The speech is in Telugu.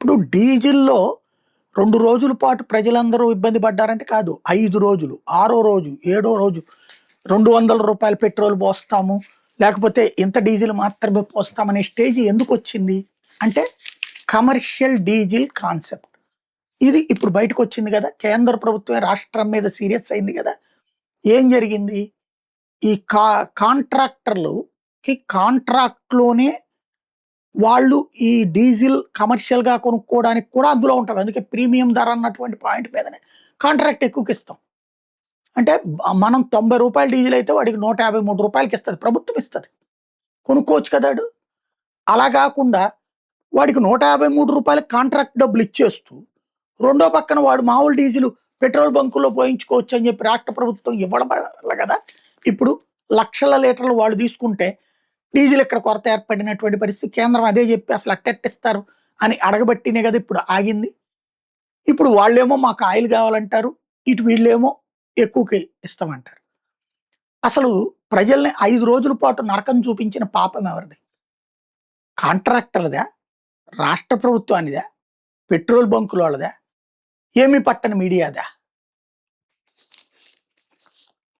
ఇప్పుడు డీజిల్‌లో 2 రోజుల పాటు ప్రజలందరూ ఇబ్బంది పడ్డారంటే కాదు. 5 రోజులు, ఆరో రోజు, ఏడో రోజు రూ. 200 పెట్రోల్ పోస్తాము. లేకపోతే ఇంత డీజిల్ మాత్రమే పోస్తామనే స్టేజ్ ఎందుకొచ్చింది? అంటే కమర్షియల్ డీజిల్ కాన్సెప్ట్. ఇది ఇప్పుడు బయటకొచ్చింది గదా! కేంద్ర ప్రభుత్వమే రాష్ట్రం మీద సీరియస్ అయింది గదా! ఏం జరిగింది? ఈ కాంట్రాక్టర్లుకి కాంట్రాక్ట్‌లోనే వాళ్ళు ఈ డీజిల్ కమర్షియల్‌గా కొనుక్కోవడానికి కూడా అందులో ఉంటారు. అందుకే ప్రీమియం ధర అన్నటువంటి పాయింట్ మీదనే కాంట్రాక్ట్ ఎక్కువకిస్తాం. అంటే మనం రూ. 90 డీజిల్ అయితే వాడికి రూ. 153కి ఇస్తది. ప్రభుత్వం ఇస్తది. కొనుక్కోవచ్చు కదా ఆడు. అలా గాకుండా వాడికి రూ. 153 కాంట్రాక్ట్ డబ్బులు ఇచ్చేస్తూ, రెండో పక్కన వాడు మామూలు డీజిల్ పెట్రోల్ బంకుల్లో పోయించుకోవచ్చు అని చెప్పి రాష్ట్ర ప్రభుత్వం ఇవ్వడం వల్ల కదా ఇప్పుడు లక్షల లీటర్లు వాళ్ళు తీసుకుంటే డీజిల్ ఇక్కడ కొరత ఏర్పడినటువంటి పరిస్థితి. కేంద్రం అదే చెప్పి అసలు అట్టెట్టిస్తారు అని అడగబట్టినే కదా ఇప్పుడు ఆగింది. ఇప్పుడు వాళ్ళేమో మాకు ఆయిల్ కావాలంటారు. ఇటు వీళ్ళేమో ఎక్కువకి ఇస్తామంటారు. అసలు ప్రజల్ని 5 రోజుల పాటు నరకం చూపించిన పాపం ఎవరిది? కాంట్రాక్టర్లదా? రాష్ట్ర ప్రభుత్వానిదా? పెట్రోల్ బంకులోళ్ళదా? ఏమీ పట్టని మీడియాదా?